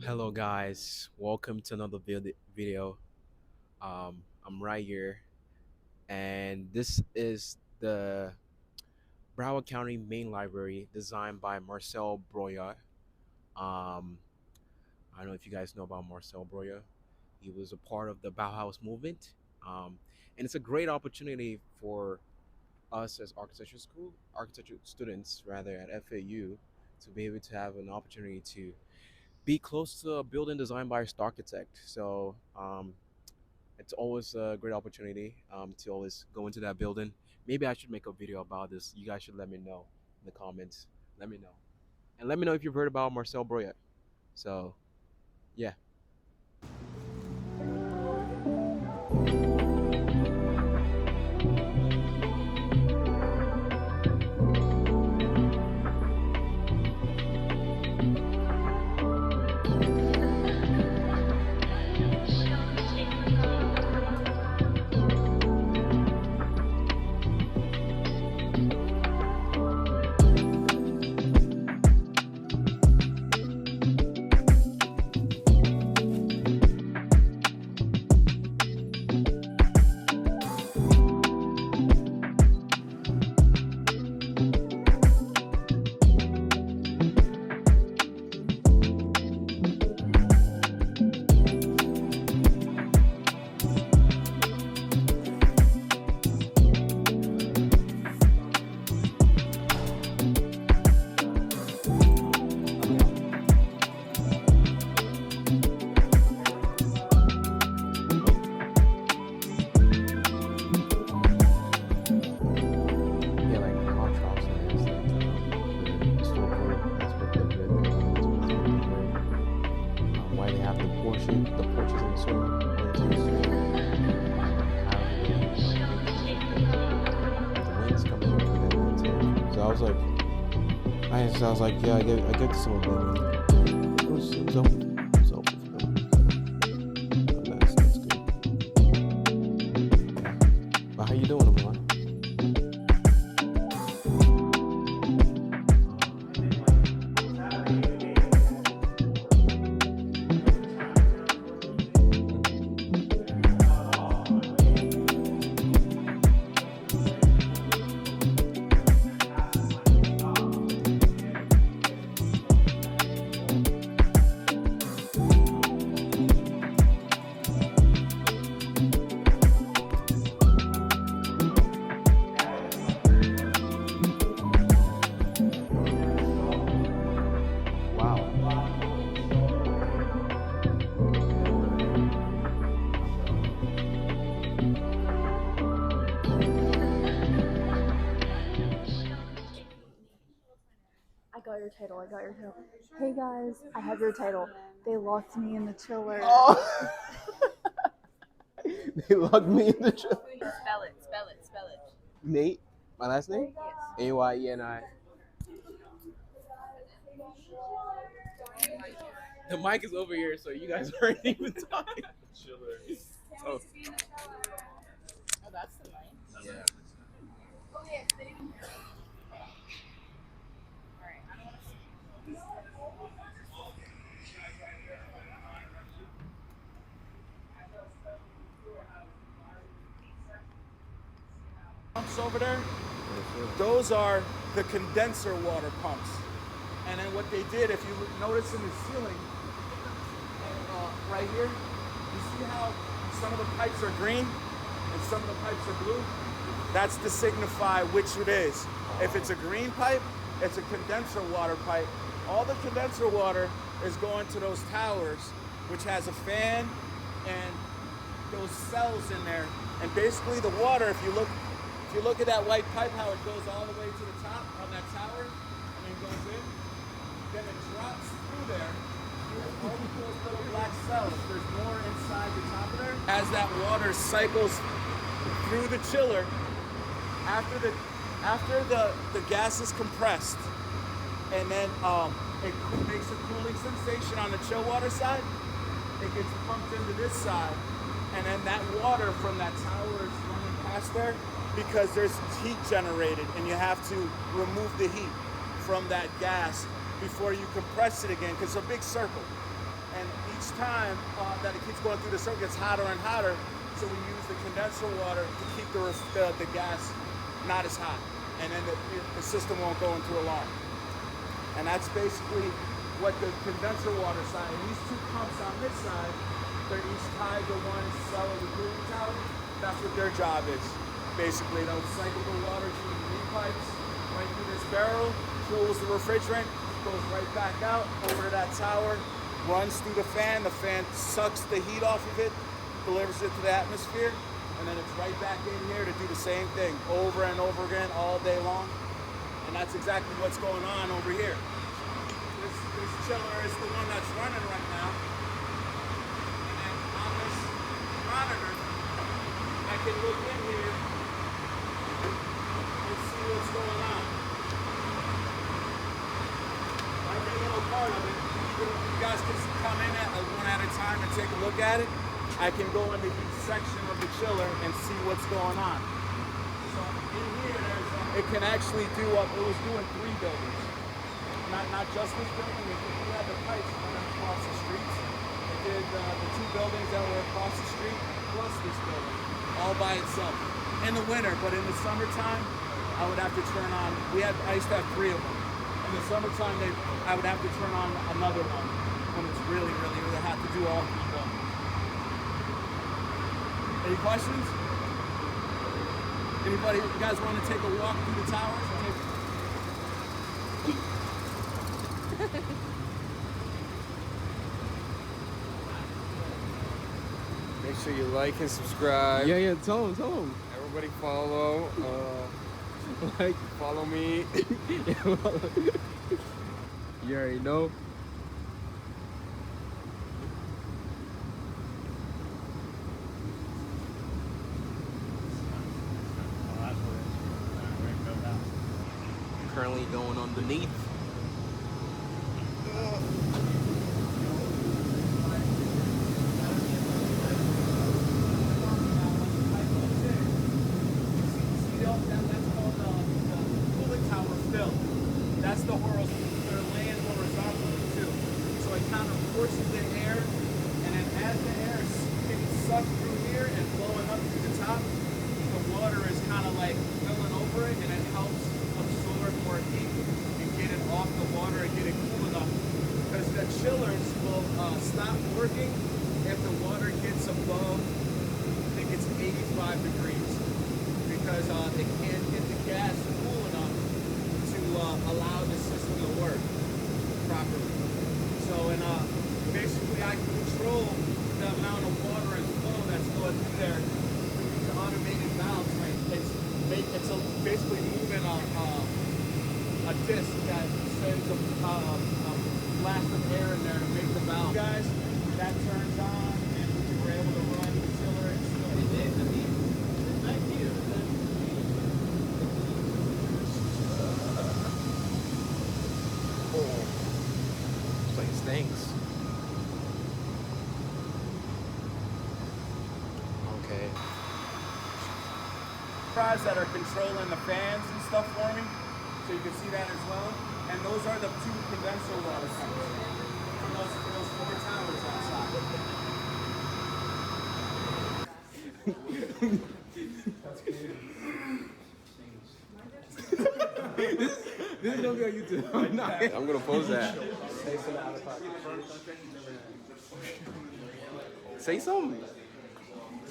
Hello guys, welcome to another video. I'm right here, and this is the Broward County Main Library designed by Marcel Broya. Um, I don't know if you guys know about Marcel Broya. He was a part of the Bauhaus movement, and it's a great opportunity for us as architecture students rather at FAU, to be able to have an opportunity to be close to a building designed by a star architect. So it's always a great opportunity to always go into that building. Maybe I should make a video about this. You guys should let me know in the comments. Let me know. And let me know if you've heard about Marcel Broyat. So, yeah. Yeah, like contrast is like the historical aspect of it, why they have the porches in a certain the winds coming in through them. So I was like, yeah, I get some of them. And it was open. It was open for them. So that's good. But how you doing, Amar? I got your title. I got your title. Hey guys, I have your title. They locked me in the chiller. Oh, they locked me in the trap. Spell it. Nate, my last name? Yes. Ayeni. The mic is over here, so you guys aren't even talking. Chiller. Oh. Oh, that's the mic. Yeah. Alright, I don't want to Pumps over there, those are the condenser water pumps. And then what they did, if you notice in the ceiling, right here, you see how some of the pipes are green and some of the pipes are blue? That's to signify which it is. If it's a green pipe, it's a condenser water pipe. All the condenser water is going to those towers, which has a fan and those cells in there. And basically the water, if you look at that white pipe, how it goes all the way to the top on that tower, and then goes in, then it drops through there. All of those little black cells, there's more inside the top of there. As that water cycles through the chiller, after the gas is compressed, and then it makes a cooling sensation on the chill water side, it gets pumped into this side, and then that water from that tower is running past there because there's heat generated, and you have to remove the heat from that gas before you compress it again, because it's a big circle. And each time that it keeps going through the circuit, it gets hotter and hotter. So we use the condenser water to keep the gas not as hot. And then the system won't go into alarm. And that's basically what the condenser water side, and these two pumps on this side, they're each tied to one cell of the cooling tower. That's what their job is. Basically, they'll cycle the water through the green pipes, right through this barrel, cools the refrigerant, goes right back out over to that tower, runs through the fan sucks the heat off of it, delivers it to the atmosphere, and then it's right back in here to do the same thing over and over again all day long. And that's exactly what's going on over here. This chiller is the one that's running right now. And then on this monitor, I can look in here and see what's going on. Every little part of it, you guys can come in one at a time and take a look at it. I can go into each section of the chiller and see what's going on. So in here, it can actually do it was doing 3 buildings. Not just this building, we had the pipes running across the streets. It did the 2 buildings that were across the street, plus this building, all by itself. In the winter, but in the summertime, I would have to turn on, I used to have 3 of them. In the summertime, I would have to turn on another one when it's really, really, really hot to do all 3 buildings. Any questions? Anybody, you guys want to take a walk through the towers? Make sure you like and subscribe. Yeah, tell him. Everybody follow. Like, Follow me. you already know. Currently going underneath. That's the horizontal, they're laying horizontally too. So it kind of forces the air, and then as the air is getting sucked through here and blowing up through the top, the water is kind of like filling over it, and it helps absorb more heat and get it off the water and get it cool enough. Because the chillers will stop working if the water gets above, I think it's 85 degrees. Because it can't get the gas cool enough to allow the system to work properly. So, basically I can control the amount of water and flow that's going through there with these automated valves. Right? It's basically moving a disc that sends a blast of air in there to make the valve. Guys, that turns on and we were able to run the chiller and This place stinks. Okay. that are controlling the fans and stuff for me. So you can see that as well. And those are the 2 condenser water pumps for those 4 towers outside. This is gonna be on YouTube. I'm not. I'm gonna post that. Say something.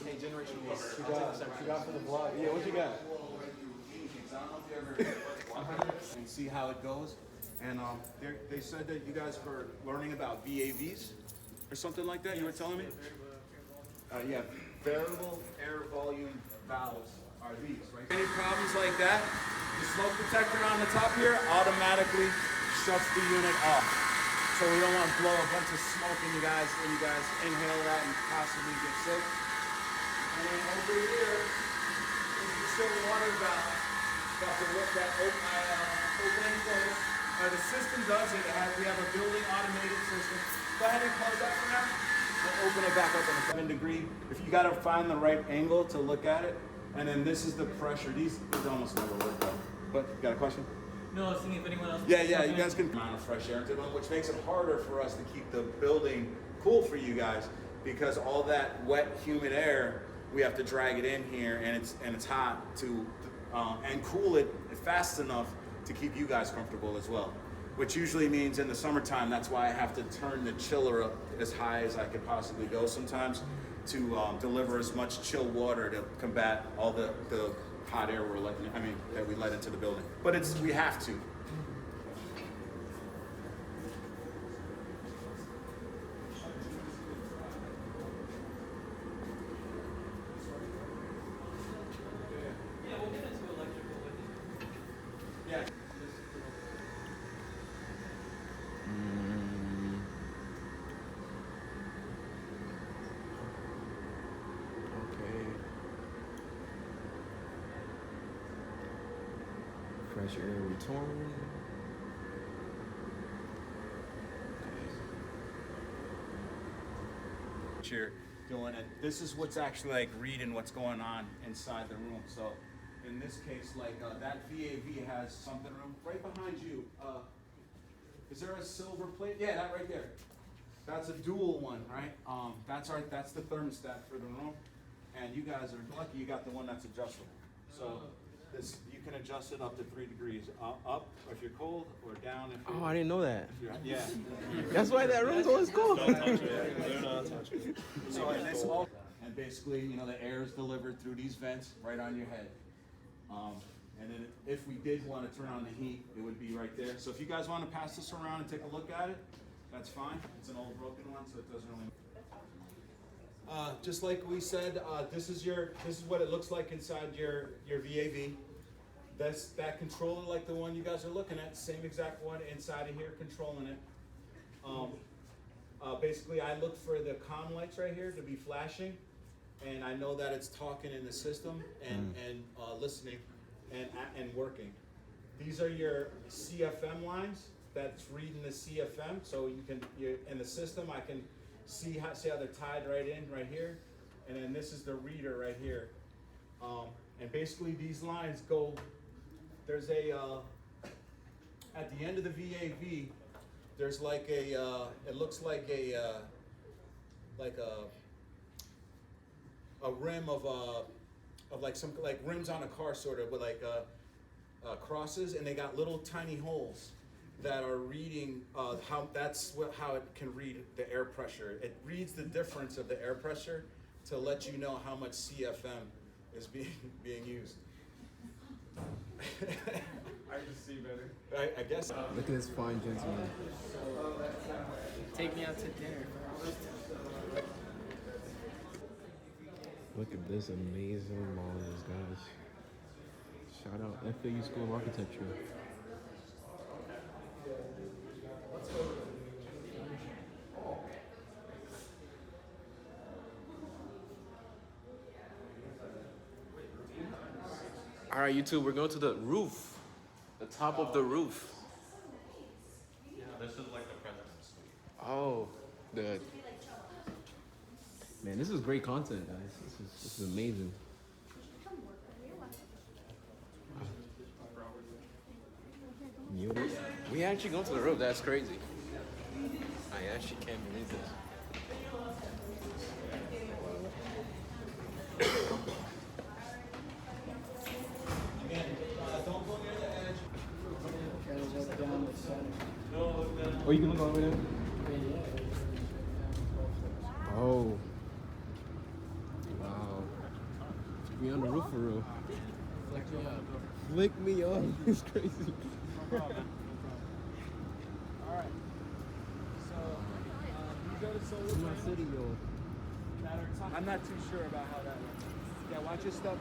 Hey, Generation One, what you got for the vlog? Yeah, what you got? And see how it goes. And they said that you guys were learning about VAVs or something like that. You were telling me. Yeah, variable air volume valves are these, right? Any problems like that, the smoke detector on the top here automatically shuts the unit off. So we don't want to blow a bunch of smoke in you guys inhale that and possibly get sick. And then over here is the chill water valve. That open and close. The system does it. We have a building automated system. Go ahead and close that for now. We'll open it back up in a 7-degree. If you got to find the right angle to look at it. And then this is the pressure. These almost never work though. But you got a question? No, I was thinking if anyone else. Yeah, you guys can amount of fresh air into them, which makes it harder for us to keep the building cool for you guys because all that wet, humid air, we have to drag it in here, and it's hot to and cool it fast enough to keep you guys comfortable as well. Which usually means in the summertime, that's why I have to turn the chiller up as high as I could possibly go sometimes to deliver as much chill water to combat all the hot air that we let into the building. But we have to. Yeah. Okay. Fresh air return. You're doing it. This is what's actually like reading what's going on inside the room. So in this case, like that VAV has something right behind you. Is there a silver plate? Yeah, that right there. That's a dual one, right? That's the thermostat for the room. And you guys are lucky you got the one that's adjustable. So this you can adjust it up to 3 degrees. Up if you're cold, or down if you're. Oh, I didn't know that. Yeah. That's why that room's always cold. Don't touch it. Do not touch it. So and this all, and basically, the air is delivered through these vents right on your head. And then if we did want to turn on the heat, it would be right there. So if you guys want to pass this around and take a look at it, that's fine. It's an old broken one, so it doesn't really. Just like we said, this is what it looks like inside your VAV. That's that controller, like the one you guys are looking at, same exact one inside of here controlling it. Basically, I look for the comm lights right here to be flashing, and I know that it's talking in the system and listening and working. These are your CFM lines that's reading the CFM, so you're in the system. I can see how they're tied right in right here, and then this is the reader right here. And basically, these lines go. There's at the end of the VAV, there's like it looks like a rim of like some like rims on a car, sort of with like crosses, and they got little tiny holes that are reading how it can read the air pressure. It reads the difference of the air pressure to let you know how much CFM is being used. I can see better. I guess. Look at this fine gentleman. Take me out to dinner. Look at this amazing models, guys. Shout out FAU School of Architecture. All right, YouTube, we're going to the roof, the top of the roof. Yeah, this is like the president's suite. Oh, the man, this is great content, guys. This is amazing. We actually going to the roof. That's crazy. I actually can't believe this. Don't go near the edge. Oh, you can look all the way down? Oh. Wow. We on the roof for real. Flick me up. It's crazy. No problem. All right. So you go to Solar My city, yo. I'm not too sure about how that works. Yeah, watch your stuff.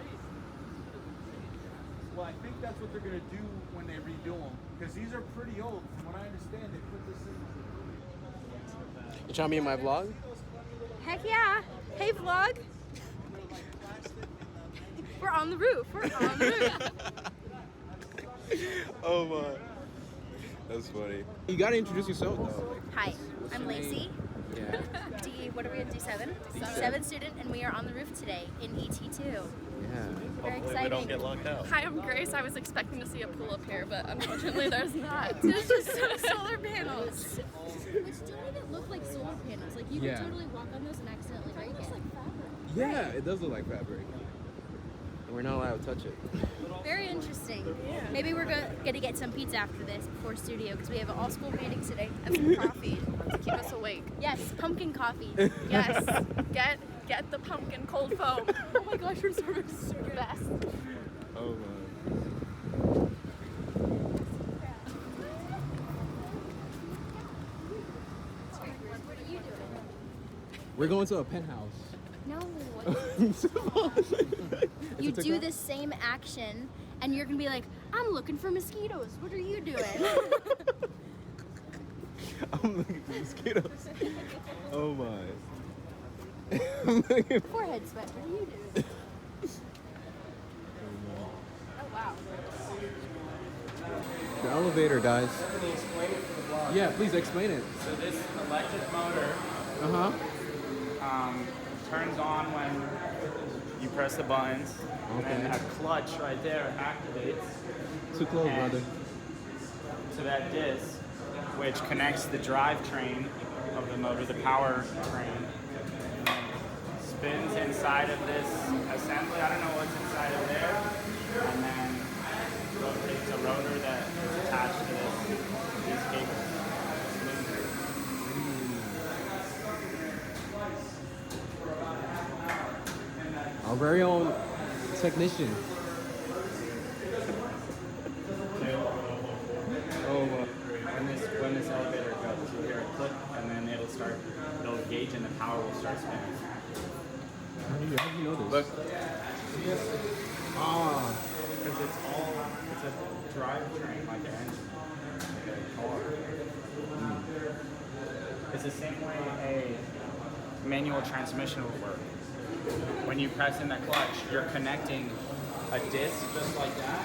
Well, I think that's what they're gonna do when they redo them, because these are pretty old. From what I understand, they put this in. You trying to be in my vlog? Heck yeah. Hey, vlog. We're on the roof. We're on the roof. Oh my. That's funny. You gotta introduce yourself though. Hi, I'm Lacey. Yeah. What are we at? D7? D7 student, and we are on the roof today in ET2. Yeah. Very Hopefully we exciting. don't get locked out. Hi, I'm Grace. I was expecting to see a pool up here, but unfortunately there's not. It's just solar panels. Which don't even look like solar panels. Like you Yeah. could totally walk on those and accidentally break it. Yeah, it does look like fabric. And we're not allowed to touch it. Very interesting. Maybe we're gonna get some pizza after this before studio because we have an all school meeting today. And some coffee to keep us awake. Yes, pumpkin coffee. Yes, get the pumpkin cold foam. Oh my gosh, room service is the best. Oh my. What are you doing? We're going to a penthouse. No. It's You a do TikTok? the same action and you're gonna be like, I'm looking for mosquitoes. What are you doing? I'm looking for mosquitoes. Oh my. I'm looking for... Forehead sweat. What are you doing? Oh wow. The elevator, guys. Can you explain it for the vlog? Yeah, please explain it. So this electric motor Uh-huh. turns on when you press the buttons, and then Okay. a clutch right there activates Too close, And- brother. to that disc, which connects the drivetrain of the motor, the power train, spins inside of this assembly. I don't know what's inside of there, and then rotates a rotor that is attached to these cables. Our very own technician. Oh, When this elevator goes, you hear a click, and then it'll gauge, and the power will start spinning. how do you know this? Look, Ah, because it's a drivetrain, like an engine, like a car. It's the same way a manual transmission would work. When you press in the clutch, you're connecting a disc just like that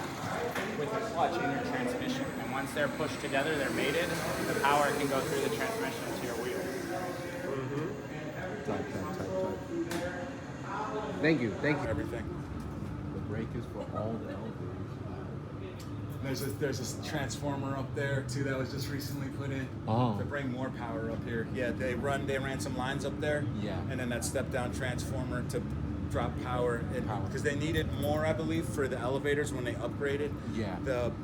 with a clutch in your transmission. And once they're pushed together, they're mated, the power can go through the transmission to your wheels. type. Thank you. Everything. The brake is for all the elevators. There's this transformer up there too that was just recently put in Oh. to bring more power up here. Yeah, they ran some lines up there. Yeah. And then that step down transformer to drop power Power. because they needed more, I believe, for the elevators when they upgraded. Yeah.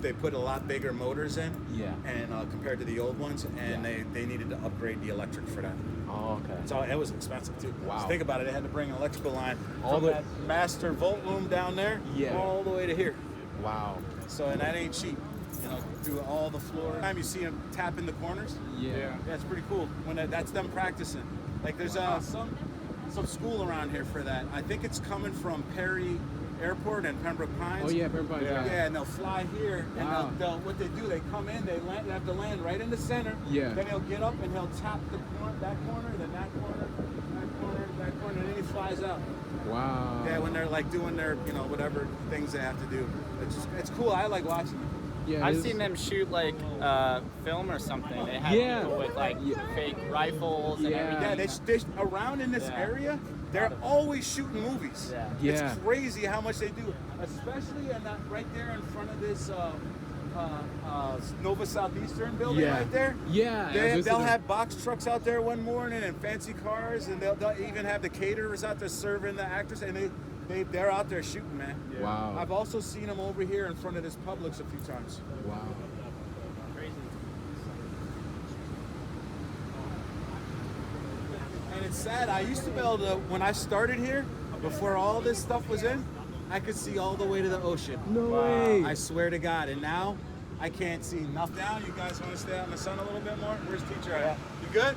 They put a lot bigger motors in. Yeah. And compared to the old ones, and Yeah. they needed to upgrade the electric for that. Oh, okay. So it was expensive too. Wow. Just think about it. They had to bring an electrical line All from the- that master volt room down there Yeah. all the way to here. Wow. So, and that ain't cheap. You know, through all the floor. Time you see them tapping the corners. Yeah. Yeah, it's pretty cool. When that's them practicing. Like there's some school around here for that. I think it's coming from Perry Airport and Pembroke Pines. Oh yeah, everybody. Yeah, and they'll fly here, and Wow. they'll what they do, they come in, they have to land right in the center. Yeah. Then he'll get up and he'll tap that corner, then that corner, that corner, that corner, and then he flies out. Wow. Yeah, when they're like doing their, whatever things they have to do. It's cool. I like watching it. Yeah, I've it is- seen them shoot like film or something. They have Yeah. people with like Yeah. fake rifles and Yeah. everything. Yeah, they around in this Yeah. area, they're always shooting movies. Yeah. Yeah. It's crazy how much they do, especially right there in front of this Nova Southeastern building Yeah. right there. Yeah. They'll have box trucks out there one morning and fancy cars, and they'll even have the caterers out there serving the actors, and they're out there shooting, man. Wow. I've also seen them over here in front of this Publix a few times. Wow. And it's sad. I used to be able to, when I started here, before all this stuff was in, I could see all the way to the ocean. No way. I swear to God. And now I can't see nothing. Down, you guys want to stay out in the sun a little bit more? Where's teacher at? You good?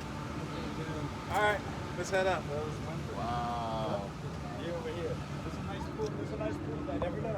All right, let's head up. Wow. You over here. There's a nice pool. There's a nice pool. I never know.